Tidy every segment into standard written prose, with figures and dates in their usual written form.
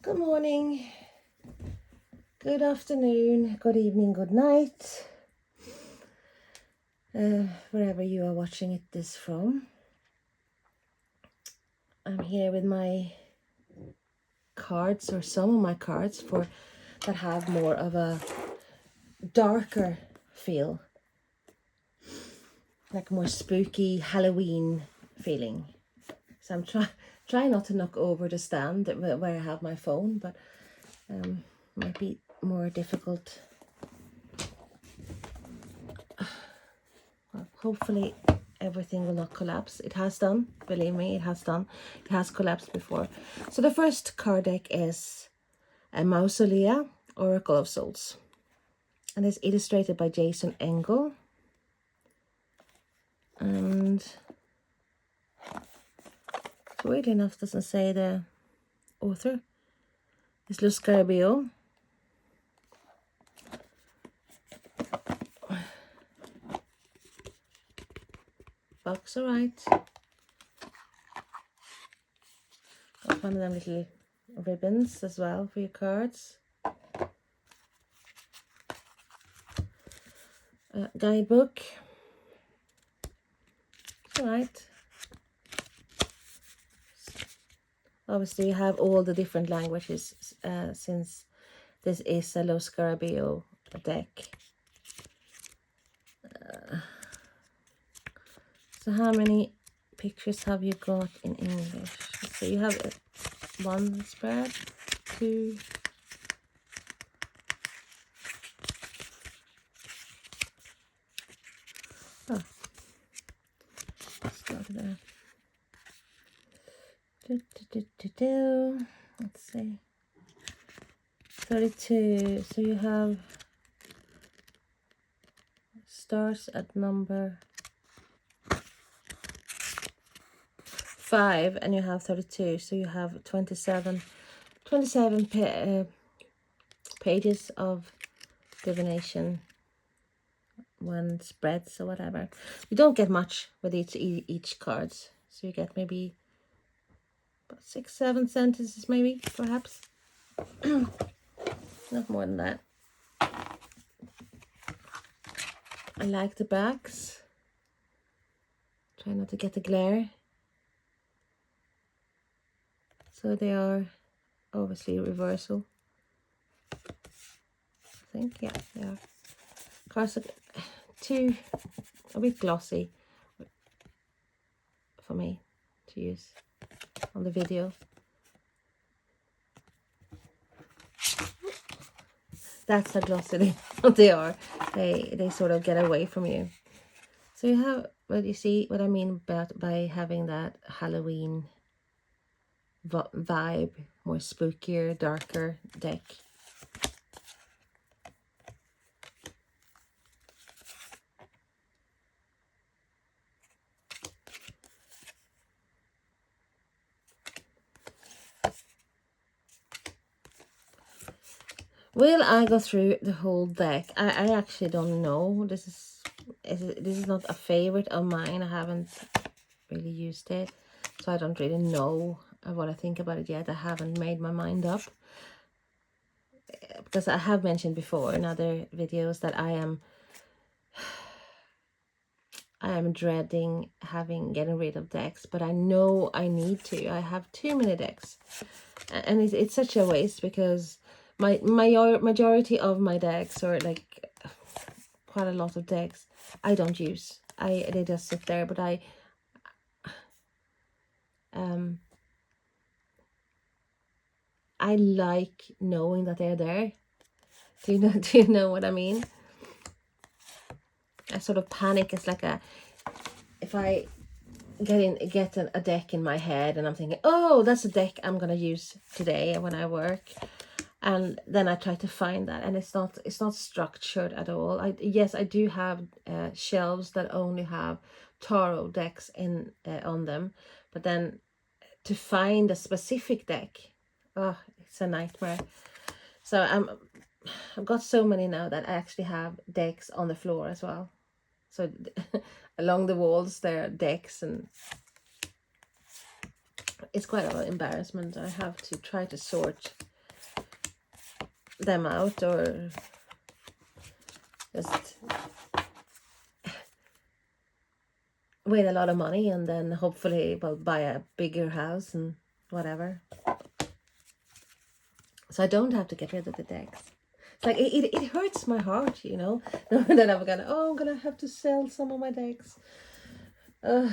Good morning, good afternoon, good evening, good night, wherever you are watching this from. I'm here with my cards, or some of my cards that have more of a darker feel, like more spooky Halloween feeling. So I'm trying not to knock over the stand where I have my phone, but might be more difficult. Well, hopefully everything will not collapse. It has done, believe me, it has done. It has collapsed before. So the first card deck is a Mausolea, Oracle of Souls. And it's illustrated by Jason Engel. And weirdly enough, doesn't say the author. It's Luz Garibio. Box, alright. Got one of them little ribbons as well for your cards. Guidebook. Alright. Obviously, you have all the different languages since this is a Luz Garibio deck. So how many pictures have you got in English? So you have one spread, two, oh, start there. Let's see, 32. So you have starts at number 5 and you have 32, so you have 27 pages of divination, one spreads or whatever. You don't get much with each cards, so you get maybe about 6-7 sentences, maybe, perhaps. Not more than that. I like the backs. Try not to get the glare. So they are obviously reversal. I think, yeah, they are. Cards are a bit glossy for me to use on the video. That's how glossy they are. They sort of get away from you. So you have, well, you see what I mean by having that Halloween vibe, more spookier, darker deck. Will I go through the whole deck? I actually don't know. This is not a favorite of mine. I haven't really used it, so I don't really know what I think about it yet. I haven't made my mind up, because I have mentioned before in other videos that I am dreading getting rid of decks, but I know I need to. I have too many decks, and it's such a waste, because my majority of my decks, or like quite a lot of decks, I don't use. They just sit there, but I like knowing that they're there. Do you know what I mean? I sort of panic. It's like if I get a deck in my head and I'm thinking, oh, that's a deck I'm gonna use today when I work, and then I try to find that, and it's not structured at all. Yes, I do have shelves that only have tarot decks in on them, but then to find a specific deck, oh, it's a nightmare. So I've got so many now that I actually have decks on the floor as well. So along the walls there are decks, and it's quite an embarrassment. I have to try to sort them out or just wait a lot of money and then hopefully we'll buy a bigger house and whatever. So I don't have to get rid of the decks. It's like it hurts my heart, you know, that I'm gonna have to sell some of my decks. But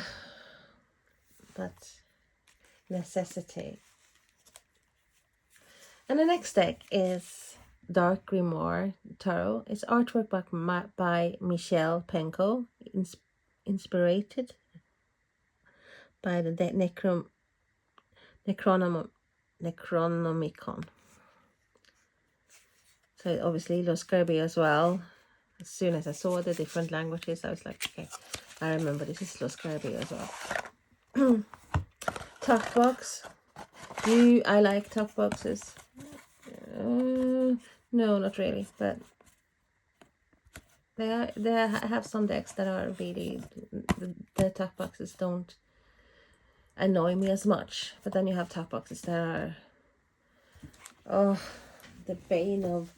necessity. And the next deck is Dark Grimoire Tarot. It's artwork by Michelle Penko, inspired by the Necronomicon. So obviously Los Kirby as well. As soon as I saw the different languages, I was like, okay, I remember this is Los Kirby as well. Tuck box. I like tuck boxes. No, not really, but they have some decks that are really, the tuck boxes don't annoy me as much, but then you have tuck boxes that are the bane of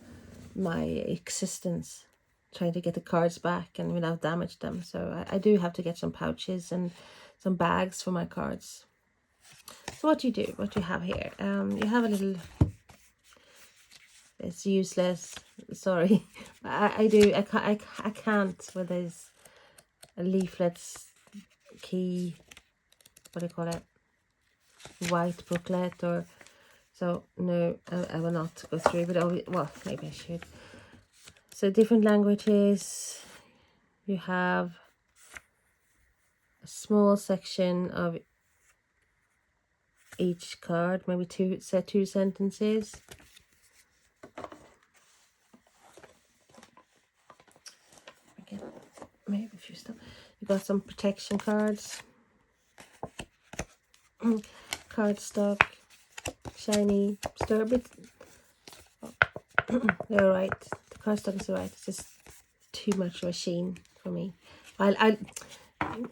my existence, trying to get the cards back and without damage them. So I do have to get some pouches and some bags for my cards. So what you have here, you have a little, it's useless, sorry, I can't with these leaflets, key, what do you call it, white booklet, or so no, I will not go through, but well, maybe I should. So different languages, you have a small section of each card, maybe two sentences. Again, maybe a few stuff. You got some protection cards, cardstock, shiny, stir a bit. They're right. The cardstock is right. It's just too much of a sheen for me. I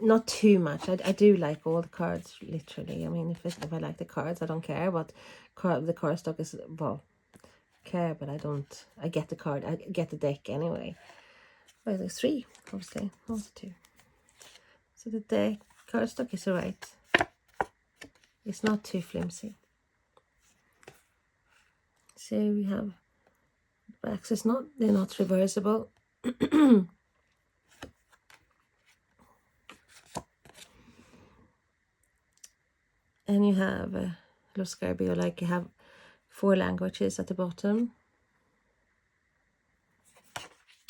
not too much. I do like all the cards, literally. I mean, if I like the cards, I don't care. But the cardstock is, well, care, but I don't. I get the card. I get the deck anyway. Well, there's 3, obviously. Also 2. So the deck cardstock is alright. It's not too flimsy. So we have backs. They're not reversible. And you have Los Kirby, or like you have 4 languages at the bottom.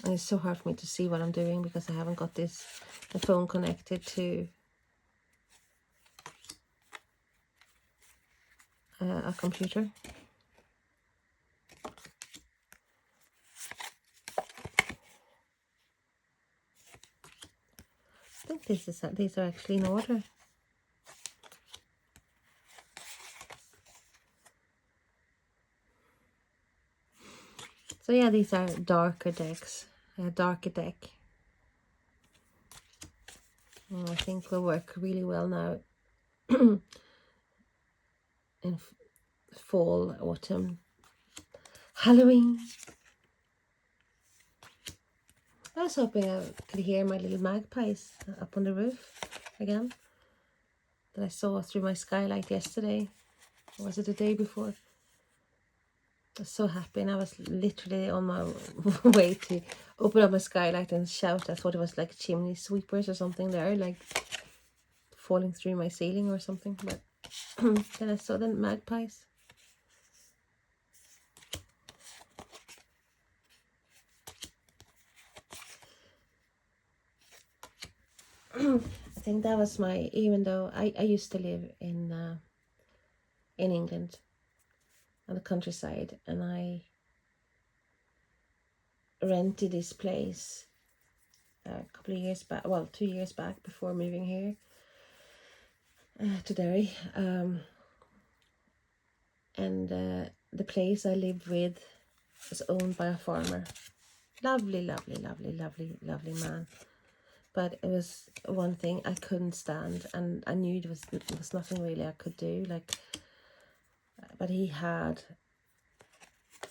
And it's so hard for me to see what I'm doing because I haven't got the phone connected to a computer. I think these are actually in order. So yeah, these are darker decks. A darker deck. And I think will work really well now in fall, autumn, Halloween. I was hoping I could hear my little magpies up on the roof again that I saw through my skylight yesterday. Or was it the day before? I was so happy, and I was literally on my way to open up my skylight and shout. I thought it was like chimney sweepers or something there, like falling through my ceiling or something. But then I saw the magpies. I think that was even though I used to live in England, on the countryside, and I rented this place a couple of years back, well, 2 years back before moving here to Derry. And the place I lived with was owned by a farmer. Lovely, lovely, lovely, lovely, lovely man. But it was one thing I couldn't stand, and I knew there was nothing really I could do. But he had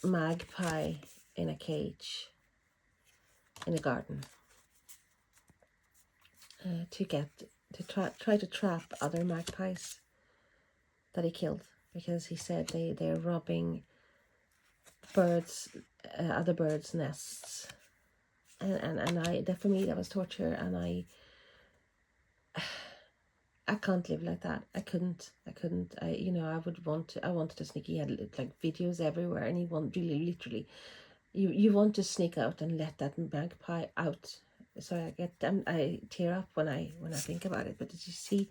magpie in a cage in a garden to try to trap other magpies that he killed, because he said they're robbing birds, other birds' nests, and that for me that was torture, and I can't live like that. I couldn't. I wanted to sneak. He had like videos everywhere, and he really literally, you want to sneak out and let that magpie out. So I tear up when I think about it. But did you see?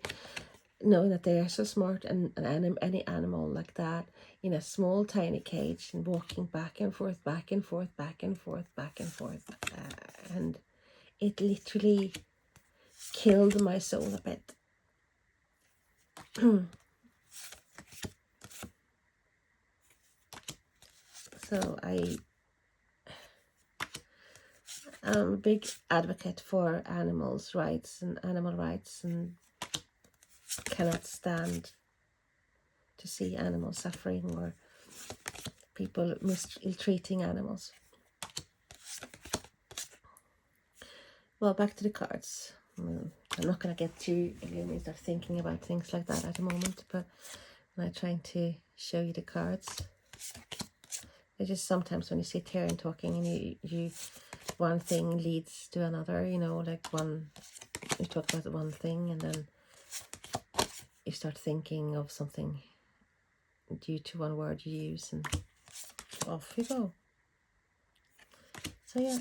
Knowing that they are so smart, and any animal like that in a small tiny cage and walking back and forth, back and forth, back and forth, back and forth, and it literally killed my soul a bit. So I'm a big advocate for animals' rights and animal rights, and cannot stand to see animals suffering or people mistreating animals. Well, back to the cards. I'm not going to get too gloomy, start thinking about things like that at the moment, but I'm trying to show you the cards. It's just sometimes when you sit here and talking, and you one thing leads to another, like you talk about one thing and then you start thinking of something due to one word you use, and off you go. So yeah,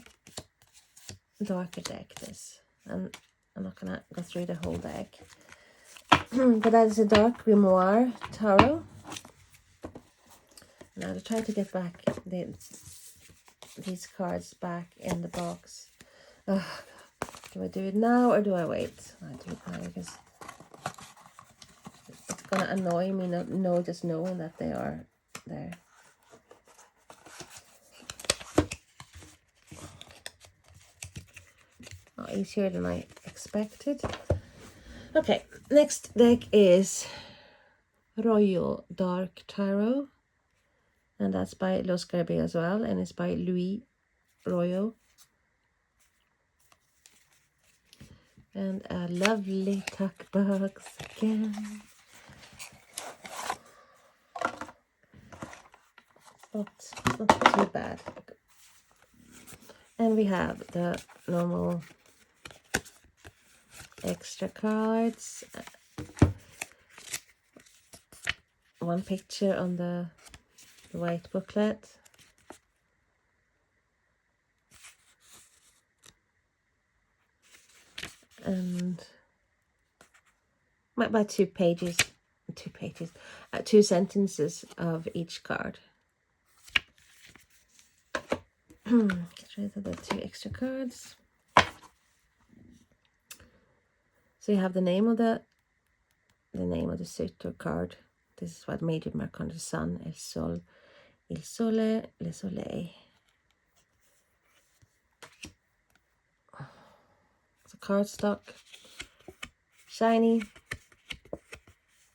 darker deck this, and I'm not gonna go through the whole deck. But that is a dark grimoire tarot. Now to try to get back these cards back in the box. Do I do it now or do I wait? I do it now because it's gonna annoy me just knowing that they are there. Easier than I expected. Okay, next deck is Royal Dark Tarot, and that's by Los Garbe as well, and it's by Louis Royal. And a lovely tuck box again. It's not too bad. And we have the normal extra cards. One picture on the white booklet. And about two sentences of each card. Get rid of the two extra cards. So you have the name of the suit or card. This is what Major Arcana: the Sun, El Sol, Il Sole, Le Soleil. So cardstock, shiny,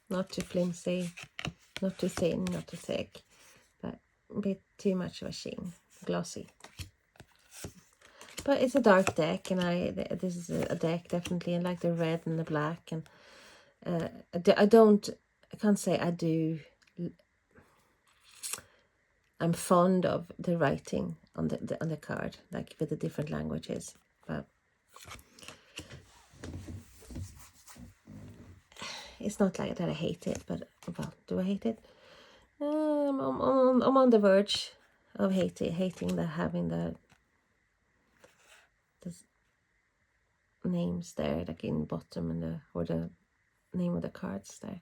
not too flimsy, not too thin, not too thick, but a bit too much of a sheen, glossy. But it's a dark deck, and this is a deck definitely, and like the red and the black, and I can't say I do. I'm fond of the writing on the card, like with the different languages, but it's not like that I hate it. But well, do I hate it? I'm on the verge of hating having the names there, like in bottom, and or the name of the cards there.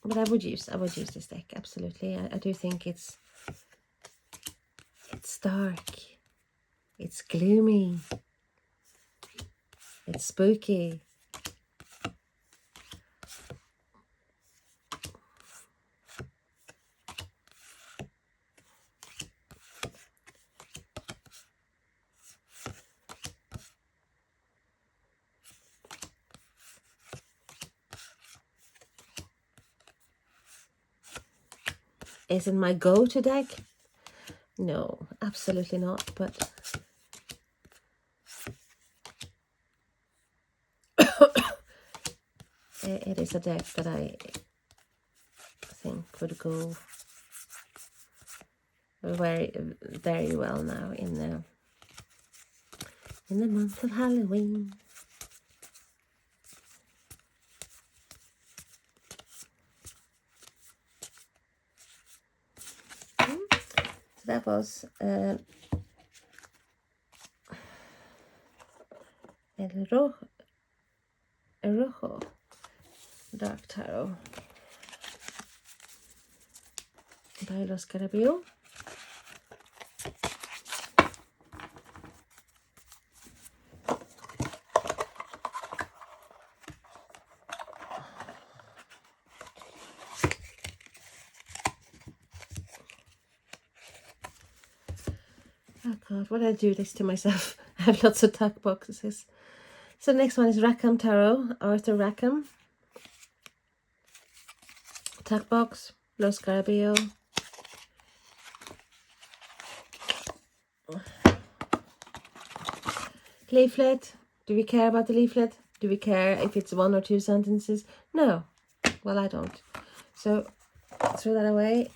But I would use this deck, absolutely. I do think it's dark, it's gloomy, it's spooky. Is it my go-to deck? No, absolutely not, but it is a deck that I think would go very, very well now in the month of Halloween. So that was El Rojo Dark Tarot by Los Carabio. Oh God, why did I do this to myself? I have lots of tuck boxes. So the next one is Rackam Tarot, Arthur Rackham. Tuck box, Los Carabio. Leaflet. Do we care about the leaflet? Do we care if it's 1 or 2 sentences? No. Well, I don't. So throw that away.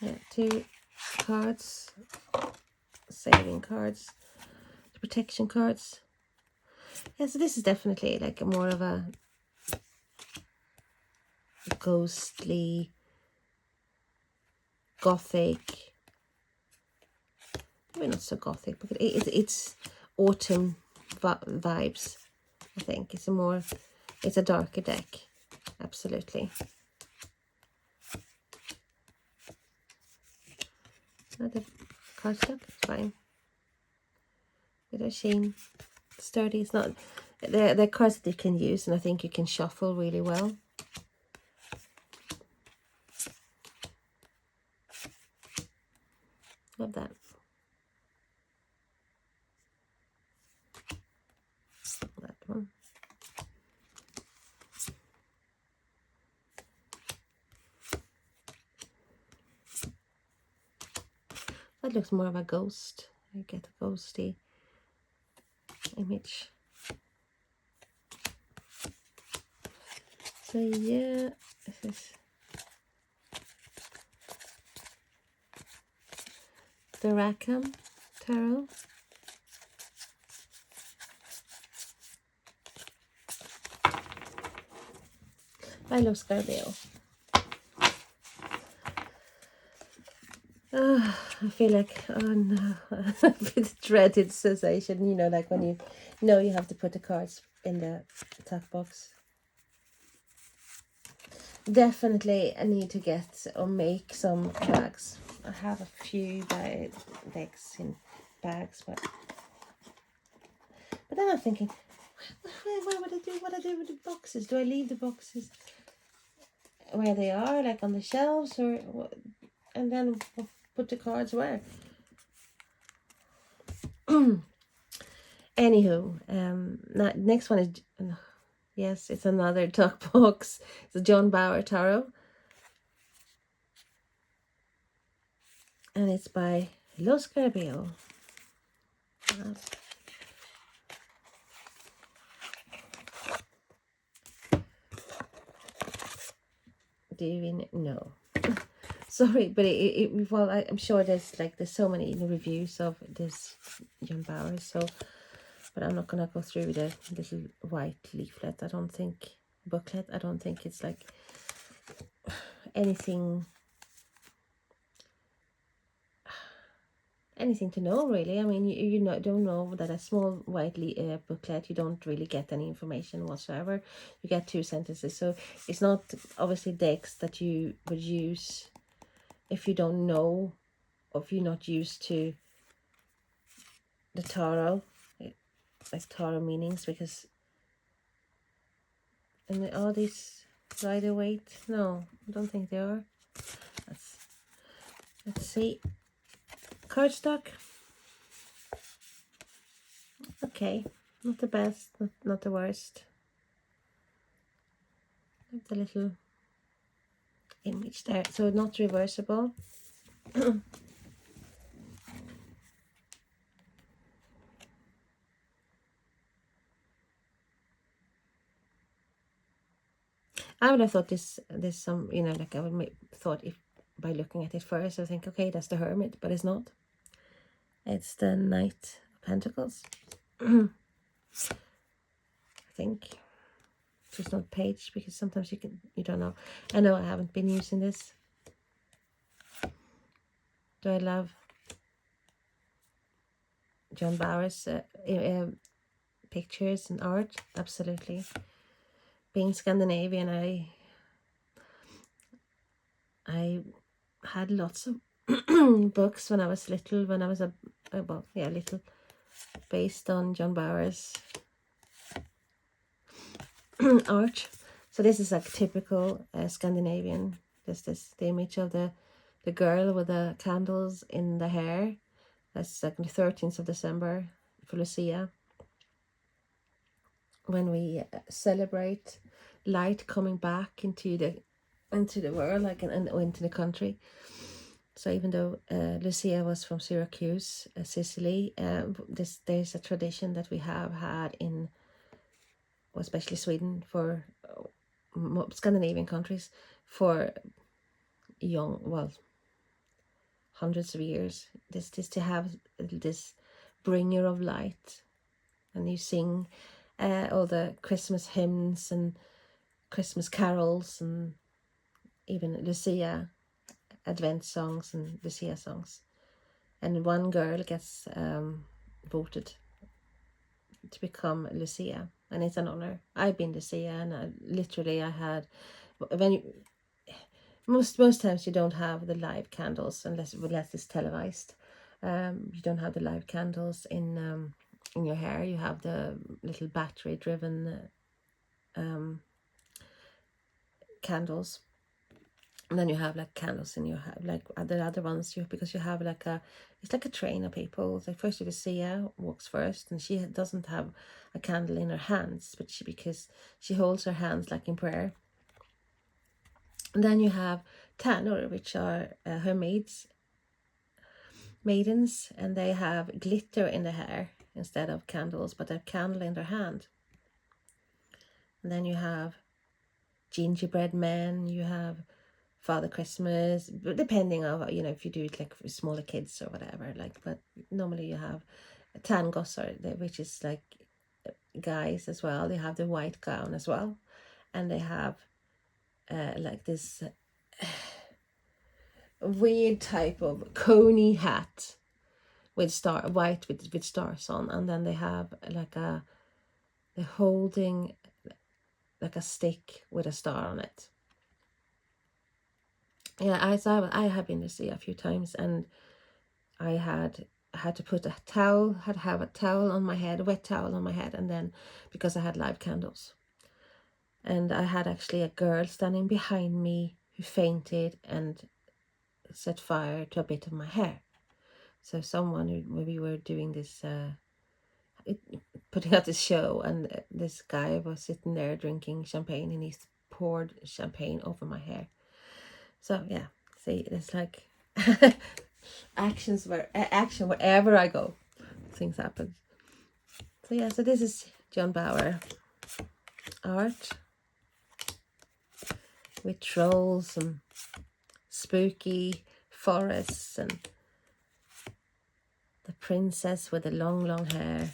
Yeah, 2 cards, saving cards, protection cards. Yeah, so this is definitely like more of a ghostly, gothic, maybe not so gothic, but it's autumn vibes. I think it's a darker deck, absolutely. The cardstock is fine. Bit of sheen, sturdy. It's not. They're cards that you can use, and I think you can shuffle really well. Love that. That one. That looks more of a ghost. I get a ghosty image. So yeah, this is the Rackam Tarot. By Los Carabio. I feel like, oh no, with dreaded sensation, you know, like when you know you have to put the cards in the tuck box. Definitely I need to get or make some bags. I have a few decks in bags, but then I'm thinking, why would I do what I do with the boxes? Do I leave the boxes where they are, like on the shelves, or what? And then put the cards where? Anywho, next one is, yes, it's another tuck box. It's a John Bauer Tarot, and it's by Los Carabio. Do you know? Sorry, but well, I'm sure there's so many reviews of this John Bauer, so, but I'm not gonna go through the little white leaflet. I don't think booklet. I don't think it's like anything to know, really. I mean, you don't know that a small white booklet, you don't really get any information whatsoever. You get 2 sentences, so it's not obviously decks that you would use if you don't know, or if you're not used to the tarot, like tarot meanings, because are these Rider Waite? No, I don't think they are. Let's see. Cardstock. Okay, not the best, not the worst. the little image there, so not reversible. I would have thought this some, you know, like I would thought if by looking at it first I think, okay, that's the Hermit, but it's not. It's the Knight of Pentacles. I think just not page, because sometimes you don't know. I know I haven't been using this. Do I love John Bauer's pictures and art? Absolutely. Being Scandinavian, I had lots of books when I was little, little, based on John Bauer's art. So this is like typical Scandinavian. There's the image of the girl with the candles in the hair. That's like the 13th of December for Lucia, when we celebrate light coming back into the world, like and into the country. So even though Lucia was from Syracuse, Sicily, there's a tradition that we have had in, especially Sweden, for Scandinavian countries, for hundreds of years. This to have this bringer of light, and you sing all the Christmas hymns and Christmas carols, and even Lucia Advent songs and Lucia songs. And one girl gets voted to become Lucia, and it's an honor. I've been Lucia, and I had, most times you don't have the live candles unless it's televised. You don't have the live candles in your hair. You have the little battery driven candles. And then you have like candles in your hair, like the other ones, because you have like it's like a train of people. Like first Lucia walks first, and she doesn't have a candle in her hands, but because she holds her hands like in prayer. And then you have Tanner, which are her maidens, and they have glitter in the hair instead of candles, but a candle in their hand. And then you have gingerbread men, you have Father Christmas, depending on, you know, if you do it like for smaller kids or whatever, like, but normally you have tangossar, which is like guys as well. They have the white gown as well, and they have like this weird type of coney hat with white with stars on, and then they have like they're holding like a stick with a star on it. Yeah, I have been to see a few times, and I had to put a towel, have a towel on my head, a wet towel on my head, and then because I had live candles. And I had actually a girl standing behind me who fainted and set fire to a bit of my hair. So someone when we were doing this, putting out this show, and this guy was sitting there drinking champagne, and he poured champagne over my hair. So yeah, see, it's like action wherever I go, things happen. So yeah, so this is John Bauer art with trolls and spooky forests and the princess with the long hair.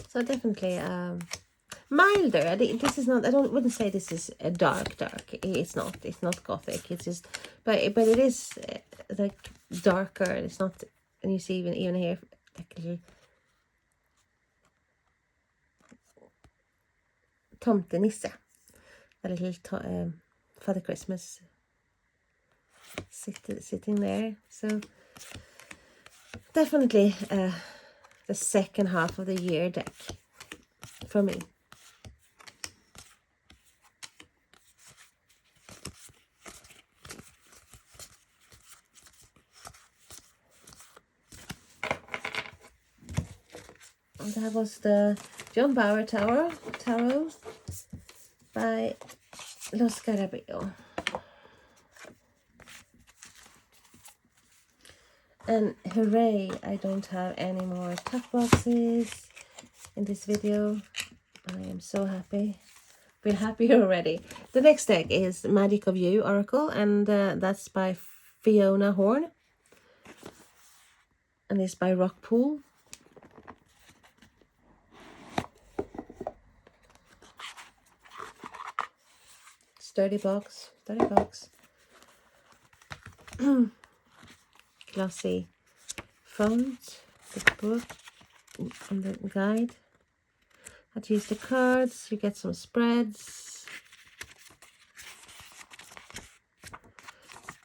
So definitely milder. This is not, wouldn't say this is a dark. It's not gothic. It's just, but it is like darker. It's not, and you see even here like a little tomtenisse, a little Father Christmas sitting there. So definitely the second half of the year deck for me. that was the John Bauer Tarot by Los Scarabeo. And hooray, I don't have any more tuck boxes in this video. I am so happy. Feel happy already. The next deck is Magic of You Oracle, and that's by Fiona Horn. And it's by Rockpool. Sturdy box. Glossy font, the book, and the guide. How to use the cards. You get some spreads.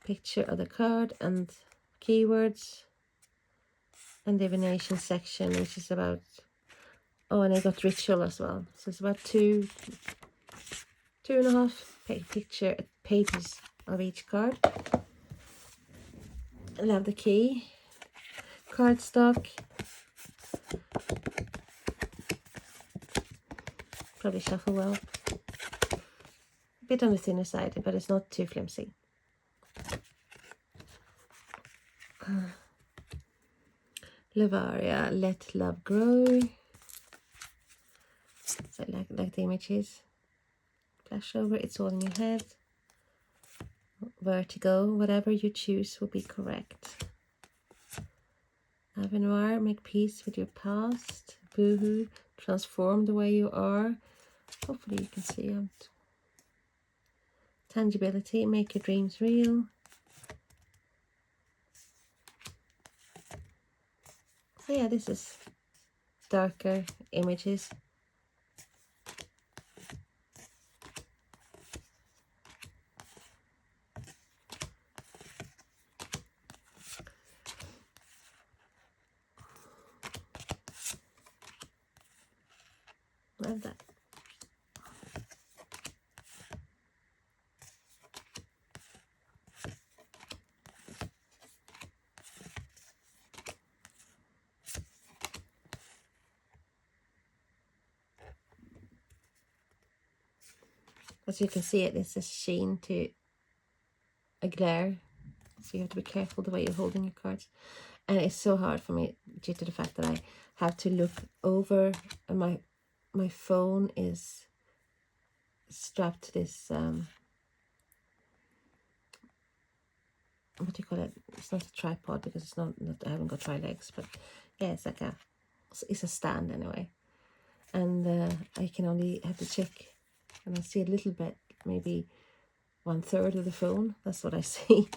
Picture of the card and keywords. And divination section, which is about, oh, and I got ritual as well. So it's about two and a half pages of each card. I love the key, cardstock. Probably shuffle well. A bit on the thinner side, but it's not too flimsy. Levaria, Let Love Grow. So like the images. Flash over, it's all in your head. Vertigo, whatever you choose will be correct. Ave Noir, make peace with your past. Boohoo, transform the way you are. Hopefully you can see it. Tangibility, make your dreams real. So yeah, this is darker images. Love that. As you can see, it's a sheen to a glare, so you have to be careful the way you're holding your cards. And it's so hard for me due to the fact that I have to look over, and my phone is strapped to this what do you call it? It's not a tripod because it's not I haven't got tri-legs, but yeah, it's like it's a stand anyway. And I can only have to check, and I see a little bit, maybe 1/3 of the phone. That's what I see.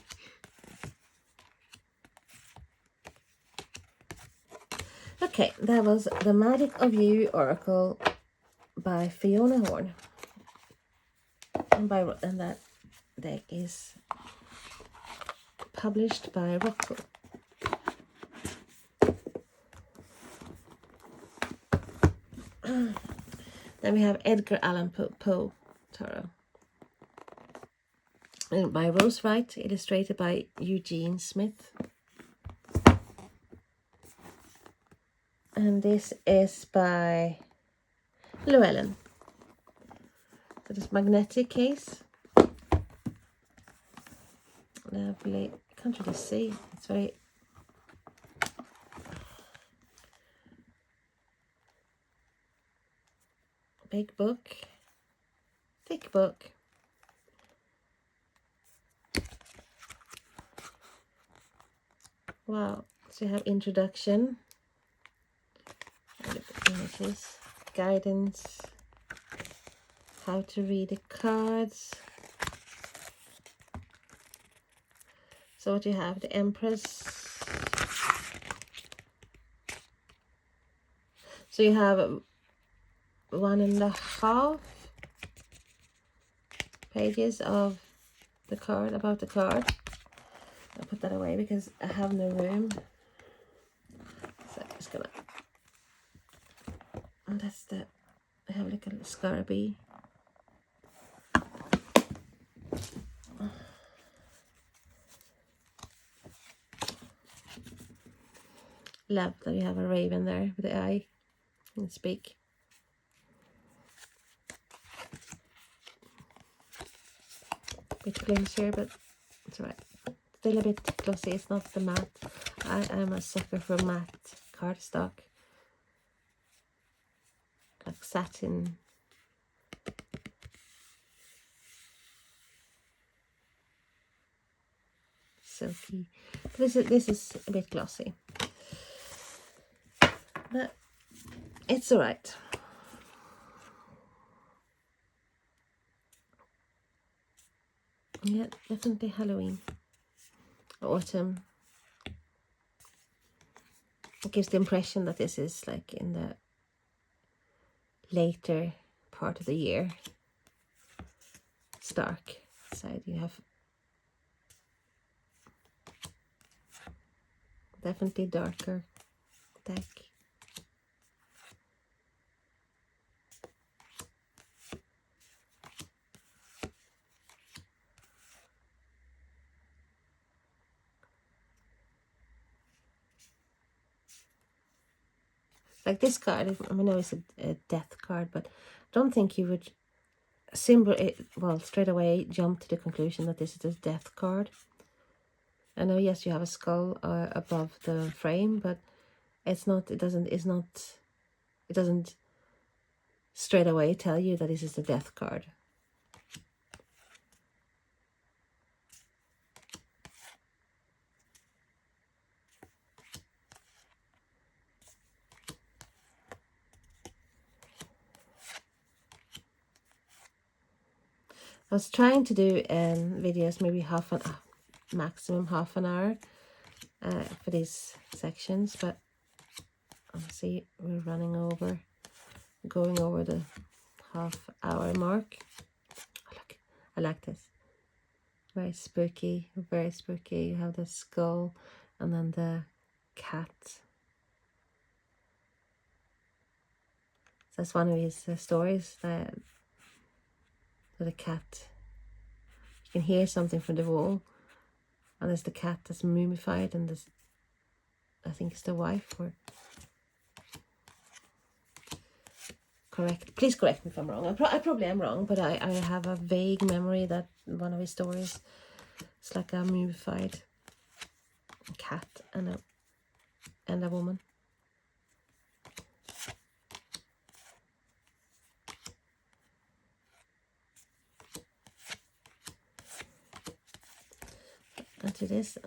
Okay, that was the Magic of You Oracle by Fiona Horn, and that deck is published by Rockpool. Then we have Edgar Allan Poe Tarot, and by Rose Wright, illustrated by Eugene Smith. And this is by Llewellyn. So this magnetic case. Lovely. I can't really see. It's very big book. Thick book. Wow. So you have introduction. Images, guidance, how to read the cards. So what you have, the Empress. So you have 1.5 pages of the card, about the card. I'll put that away because I have no room. So I'm just gonna, and that's the, I have like a little scarabee. Love that you have a raven there with the eye. and speak. Bit flimsier, but it's alright. Still a bit glossy. It's not the matte. I am a sucker for matte cardstock, like satin. Silky. This is a bit glossy, but it's alright. Yeah, definitely Halloween, autumn. It gives the impression that this is like in the later part of the year. It's dark side. You have definitely darker deck. Like this card, I know it's a death card, but I don't think you would straight away jump to the conclusion that this is a death card. I know, yes, you have a skull above the frame, but it's not. It doesn't straight away tell you that this is a death card. I was trying to do videos maybe maximum half an hour for these sections, but see, we're going over the half-hour mark. Oh, look, I like this. Very spooky, very spooky. You have the skull and then the cat. So that's one of his stories, that the cat, you can hear something from the wall, and there's the cat that's mummified, and there's, I think it's the wife, or please correct me if I'm wrong. I probably am wrong, but I have a vague memory that one of his stories, it's like a mummified cat and a woman. That it is.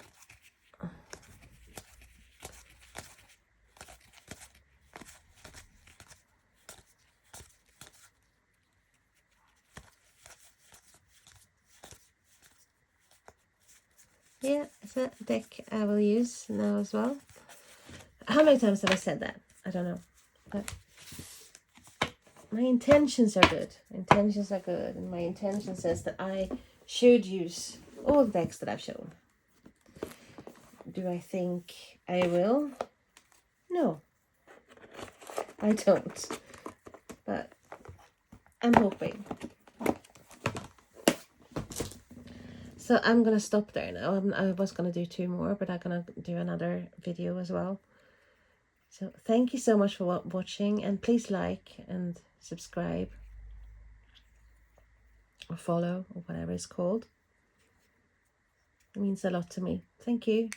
Yeah, it's a deck I will use now as well. How many times have I said that? I don't know. But my intentions are good. Intentions are good. And my intention says that I should use all the decks that I've shown. Do I think I will? No. I don't. But I'm hoping. So I'm going to stop there now. I was going to do 2 more, but I'm going to do another video as well. So thank you so much for watching, and please like and subscribe or follow or whatever it's called. It means a lot to me. Thank you.